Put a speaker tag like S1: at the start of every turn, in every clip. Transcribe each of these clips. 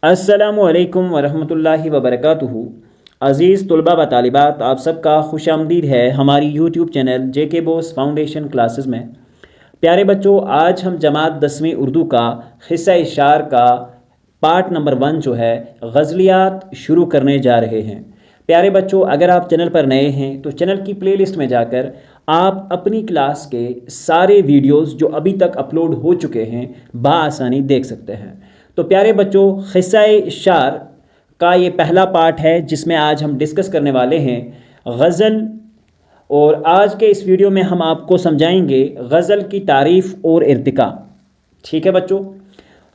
S1: अस्सलामुअलैकुम वरहमतुल्लाहि वबरकातुहू। अज़ीज़ तलबा व तालिबात, आप सबका खुश आमदीद है हमारी YouTube channel JK Bose foundation classes में। प्यारे बच्चों, आज हम जमात 10वीं उर्दू का हिस्सा इशार का पार्ट नंबर 1 जो है गज़लियात शुरू करने जा रहे हैं। प्यारे बच्चों, अगर आप चैनल पर नए हैं तो चैनल की प्लेलिस्ट में जाकर आप अपनी क्लास के सारे वीडियोस जो अभी तक अपलोड हो चुके हैं बआसानी देख सकते हैं। तो प्यारे बच्चों, हिस्सा इशार का ये पहला पार्ट है जिसमें आज हम डिस्कस करने वाले हैं गज़ल। और आज के इस वीडियो में हम आपको समझाएंगे गज़ल की तारीफ़ और इर्तिका। ठीक है बच्चों,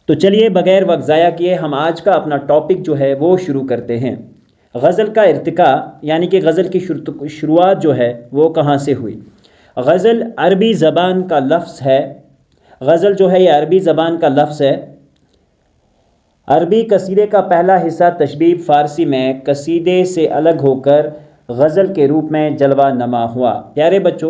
S1: तो चलिए बग़ैर वक्त ज़ाया किए हम आज का अपना टॉपिक जो है वो शुरू करते हैं। गज़ल का इर्तिका यानी कि गज़ल की शुरुआत जो है वो कहाँ से हुई। गज़ल अरबी ज़बान का लफ्ज़ है। गज़ल जो है ये अरबी ज़बान का लफ्ज़ है। अरबी कसीदे का पहला हिस्सा तशबीब फ़ारसी में कसीदे से अलग होकर गज़ल के रूप में जलवा नमा हुआ। प्यारे बच्चों,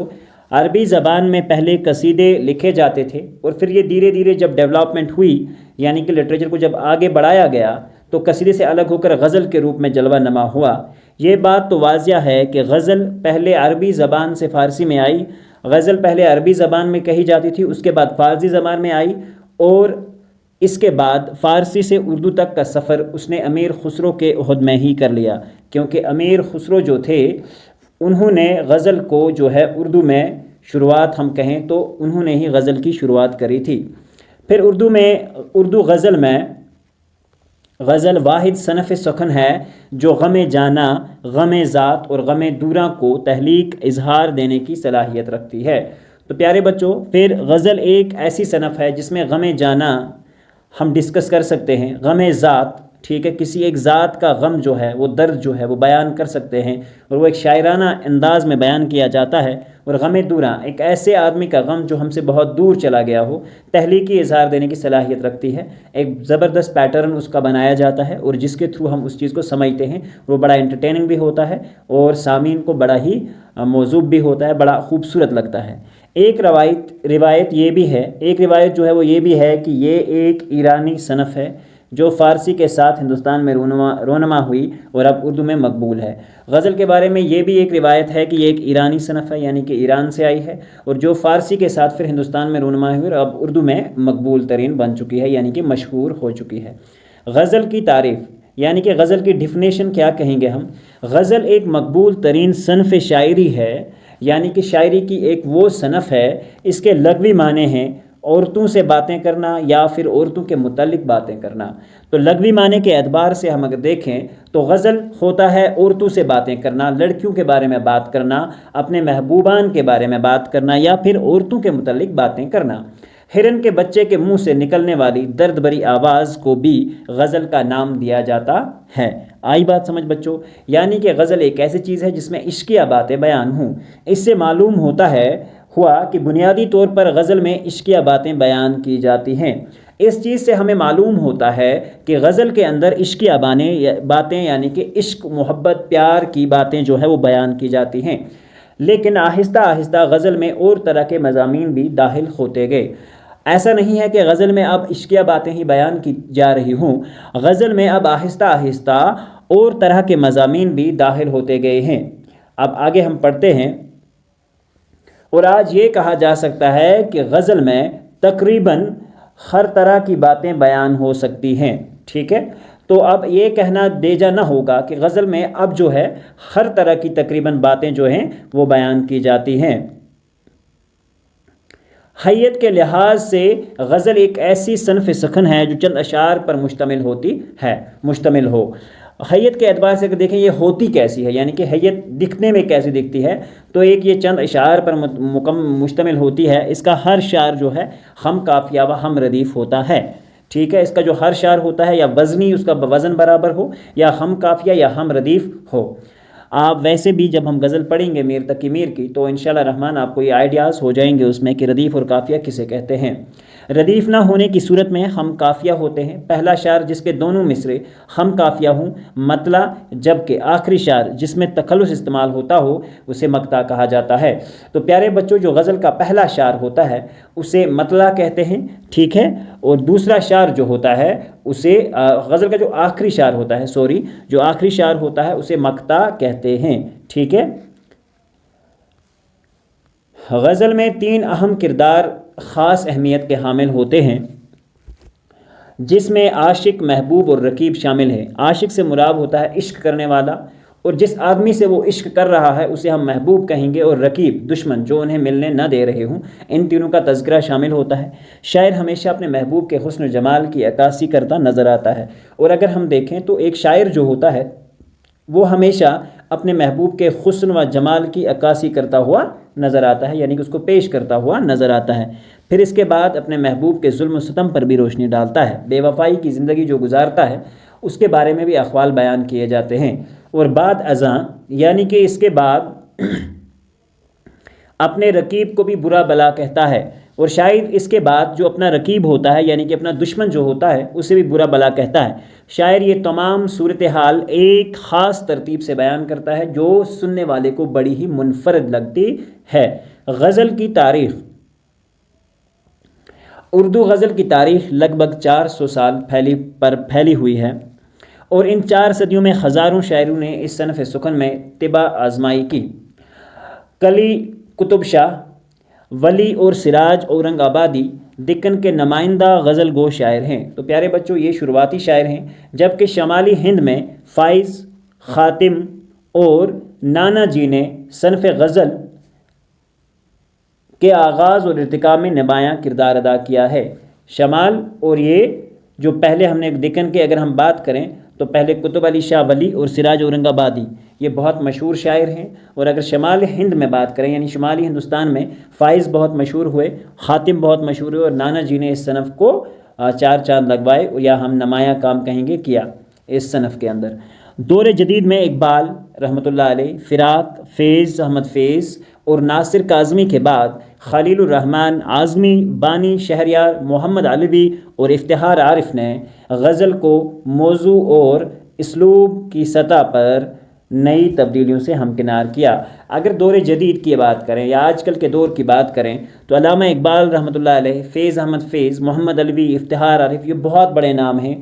S1: अरबी ज़बान में पहले कसीदे लिखे जाते थे और फिर ये धीरे धीरे जब डेवलपमेंट हुई यानी कि लिटरेचर को जब आगे बढ़ाया गया तो कसीदे से अलग होकर गज़ल के रूप में जलवा नमा हुआ। ये बात तो वाज़िया है कि गज़ल पहले अरबी ज़बान से फ़ारसी में आई। गज़ल पहले अरबी ज़बान में कही जाती थी, उसके बाद फ़ारसी ज़बान में आई और इसके बाद फ़ारसी से उर्दू तक का सफ़र उसने अमीर खुसरो के उहद में ही कर लिया, क्योंकि अमीर खुसरो जो थे उन्होंने गज़ल को जो है उर्दू में शुरुआत हम कहें तो उन्होंने ही गज़ल की शुरुआत करी थी। फिर उर्दू गज़ल में गज़ल वाहिद सनफ़ सखन है जो गम जाना, गम ज़ात और गम दूरा को तहलीक इजहार देने की सलाहियत रखती है। तो प्यारे बच्चों, फिर गज़ल एक ऐसी सनफ़ है जिसमें गम जाना हम डिस्कस कर सकते हैं, गम ज़ात, ठीक है, किसी एक ज़ात का गम जो है वो दर्द जो है वो बयान कर सकते हैं और वो एक शायराना अंदाज में बयान किया जाता है। और गम दूरा एक ऐसे आदमी का गम जो हमसे बहुत दूर चला गया हो, तहलीकी इजहार देने की सलाहियत रखती है। एक ज़बरदस्त पैटर्न उसका बनाया जाता है और जिसके थ्रू हम उस चीज़ को समझते हैं। वो बड़ा एंटरटेनिंग भी होता है और सामीन को बड़ा ही मौजूब भी होता है, बड़ा खूबसूरत लगता है। एक रिवायत ये भी है, एक रिवायत जो है वो ये भी है कि ये एक ईरानी सनफ़ है जो फ़ारसी के साथ हिंदुस्तान में रोनमा हुई और अब उर्दू में मकबूल है। गज़ल के बारे में ये भी एक रिवायत है कि ये एक ईरानी सनफ़ है यानी कि ईरान से आई है और जो फ़ारसी के साथ फिर हिंदुस्तान में रोनमा हुई और अब उर्दू में मकबूल तरीन बन चुकी है यानी कि मशहूर हो चुकी है। गज़ल की तारीफ़ यानी कि गज़ल की डिफिनेशन क्या कहेंगे हम। गज़ल एक मकबूल तरीन सनफ़ शायरी है यानी कि शायरी की एक वो सनफ़ है। इसके लगवी माने हैं औरतों से बातें करना या फिर औरतों के मुतालिक बातें करना। तो लगवी माने के एतबार से हम अगर देखें तो गज़ल होता है औरतों से बातें करना, लड़कियों के बारे में बात करना, अपने महबूबान के बारे में बात करना या फिर औरतों के मुतालिक बातें करना। हिरन के बच्चे के मुंह से निकलने वाली दर्द भरी आवाज़ को भी गज़ल का नाम दिया जाता है। आई बात समझ बच्चों, यानी कि गज़ल एक ऐसी चीज़ है जिसमें इश्किया बातें बयान हों। इससे मालूम हुआ कि बुनियादी तौर पर गज़ल में इश्किया बातें बयान की जाती हैं। इस चीज़ से हमें मालूम होता है कि गज़ल के अंदर इश्किया बातें यानी कि इश्क, मोहब्बत, प्यार की बातें जो है वो बयान की जाती हैं। लेकिन आहिस्ता आहिस्ता गज़ल में और तरह के मज़ामीन भी दाखिल होते गए। ऐसा नहीं है कि गज़ल में अब इश्किया बातें ही बयान की जा रही हों, गज़ल में अब आहिस्ता आहिस्ता और तरह के मज़ामीन भी दाखिल होते गए हैं। अब आगे हम पढ़ते हैं और आज ये कहा जा सकता है कि गज़ल में तकरीबन हर तरह की बातें बयान हो सकती हैं। ठीक है, तो अब ये कहना बेजा ना होगा कि गज़ल में अब जो है हर तरह की तकरीबन बातें जो हैं वो बयान की जाती हैं। हैयत के लिहाज से गज़ल एक ऐसी सनफ़ सखन है जो चंद अशार पर मुश्तमिल हो। हैयत के एतबार से अगर देखें ये होती कैसी है यानी कि हैयत दिखने में कैसी दिखती है, तो एक ये चंद अशार पर मुश्तमिल होती है। इसका हर शार जो है हम काफ़िया व हम रदीफ़ होता है। ठीक है, इसका जो हर शार होता है या वज़नी उसका वज़न बराबर हो या हम काफ़िया या हम रदीफ़ हो। आप वैसे भी जब हम गज़ल पढ़ेंगे मीर तकी मीर की तो इंशाअल्लाह रहमान आपको ये आइडियाज़ हो जाएंगे उसमें कि रदीफ़ और काफ़िया किसे कहते हैं। रदीफ़ ना होने की सूरत में हम काफ़िया होते हैं। पहला शार जिसके दोनों मिसरे हम काफ़िया हों मतला, जबकि आखिरी शार जिसमें तखल्लुस इस्तेमाल होता हो उसे मक्ता कहा जाता है। तो प्यारे बच्चों, जो गज़ल का पहला शार होता है उसे मतला कहते हैं, ٹھیک ہے، اور دوسرا شعر جو ہوتا ہے اسے غزل کا جو آخری شعر ہوتا ہے، جو آخری شعر ہوتا ہے اسے مقطع کہتے ہیں، ٹھیک ہے۔ غزل میں 3 اہم کردار خاص اہمیت کے حامل ہوتے ہیں، جس میں عاشق، محبوب اور رقیب شامل ہے۔ عاشق سے مراد ہوتا ہے عشق کرنے والا، اور جس آدمی سے وہ عشق کر رہا ہے اسے ہم محبوب کہیں گے، اور رقیب دشمن جو انہیں ملنے نہ دے رہے ہوں، ان تینوں کا تذکرہ شامل ہوتا ہے۔ شاعر ہمیشہ اپنے محبوب کے حسن و جمال کی عکاسی کرتا نظر آتا ہے، اور اگر ہم دیکھیں تو ایک شاعر جو ہوتا ہے وہ ہمیشہ اپنے محبوب کے حسن و جمال کی عکاسی کرتا ہوا نظر آتا ہے، یعنی کہ اس کو پیش کرتا ہوا نظر آتا ہے۔ پھر اس کے بعد اپنے محبوب کے ظلم و ستم پر بھی روشنی ڈالتا ہے۔ بے وفائی کی زندگی جو گزارتا ہے اس کے بارے میں بھی اقوال بیان کیے جاتے ہیں، اور بعد ازاں یعنی کہ اس کے بعد اپنے رقیب کو بھی برا بلا کہتا ہے، اور شاعر اس کے بعد جو اپنا رقیب ہوتا ہے یعنی کہ اپنا دشمن جو ہوتا ہے اسے بھی برا بلا کہتا ہے۔ شاعر یہ تمام صورتحال ایک خاص ترتیب سے بیان کرتا ہے جو سننے والے کو بڑی ہی منفرد لگتی ہے۔ غزل کی تاریخ۔ اردو غزل کی تاریخ لگ بھگ 400 سال پھیلی ہوئی ہے، اور ان 4 صدیوں میں ہزاروں شاعروں نے اس صنف سخن میں طبع آزمائی کی۔ کلی قطب شاہ، ولی اور سراج اورنگ آبادی دکن کے نمائندہ غزل گو شاعر ہیں۔ تو پیارے بچوں یہ شروعاتی شاعر ہیں، جبکہ شمالی ہند میں فائز، خاتم اور نانا جی نے صنف غزل کے آغاز اور ارتقاء میں نمایاں کردار ادا کیا ہے۔ شمال اور یہ جو پہلے ہم نے دکن کے اگر ہم بات کریں تو پہلے قطب علی شاہ ولی اور سراج اورنگ آبادی یہ بہت مشہور شاعر ہیں، اور اگر شمال ہند میں بات کریں یعنی شمالی ہندوستان میں فائز بہت مشہور ہوئے، خاتم بہت مشہور ہوئے، اور نانا جی نے اس صنف کو 4 چاند لگوائے، یا ہم نمایاں کام کہیں گے کیا اس صنف کے اندر۔ دور جدید میں اقبال رحمۃ اللہ علیہ، فراق، فیض احمد فیض اور ناصر کاظمی کے بعد خلیل الرحمن اعظمی، بانی شہریار، محمد علوی اور افتخار عارف نے غزل کو موضوع اور اسلوب کی سطح پر نئی تبدیلیوں سے ہمکنار کیا۔ اگر دور جدید کی بات کریں یا آج کل کے دور کی بات کریں تو علامہ اقبال رحمۃ اللہ علیہ، فیض احمد فیض، محمد علوی، افتخار عارف یہ بہت بڑے نام ہیں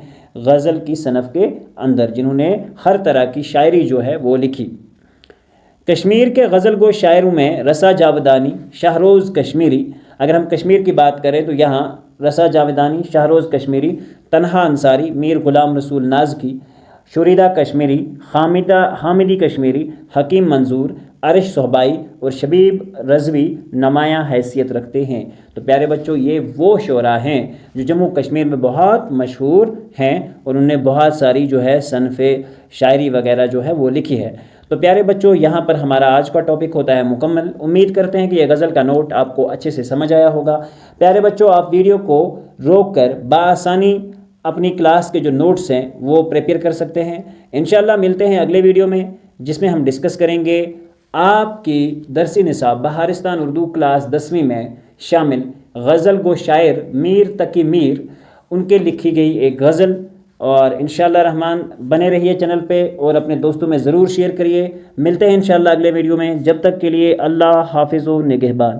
S1: غزل کی صنف کے اندر، جنہوں نے ہر طرح کی شاعری جو ہے وہ لکھی۔ کشمیر کے غزل گو شاعروں میں رسا جاودانی، شہروز کشمیری۔ اگر ہم کشمیر کی بات کریں تو یہاں رسا جاودانی، شہروز کشمیری، تنہا انصاری، میر غلام رسول نازکی، شوریدہ کشمیری، حامدی کشمیری، حکیم منظور، عرش صحبائی اور شبیب رضوی نمایاں حیثیت رکھتے ہیں۔ تو پیارے بچوں یہ وہ شعراء ہیں جو جموں کشمیر میں بہت مشہور ہیں، اور انہوں نے بہت ساری جو ہے صنف شاعری وغیرہ جو ہے وہ لکھی ہے۔ تو پیارے بچوں یہاں پر ہمارا آج کا ٹاپک ہوتا ہے مکمل۔ امید کرتے ہیں کہ یہ غزل کا نوٹ آپ کو اچھے سے سمجھ آیا ہوگا۔ پیارے بچوں آپ ویڈیو کو روک کر بآسانی اپنی کلاس کے جو نوٹس ہیں وہ پریپیئر کر سکتے ہیں۔ انشاءاللہ ملتے ہیں اگلے ویڈیو میں، جس میں ہم ڈسکس کریں گے آپ کی درسی نصاب بہارستان اردو کلاس 10ویں میں شامل غزل گو شاعر میر تقی میر، ان کے لکھی گئی ایک غزل۔ اور انشاءاللہ رحمان بنے رہیے چینل پہ اور اپنے دوستوں میں ضرور شیئر کریے۔ ملتے ہیں انشاءاللہ اگلے ویڈیو میں، جب تک کے لیے اللہ حافظ و نگہبان۔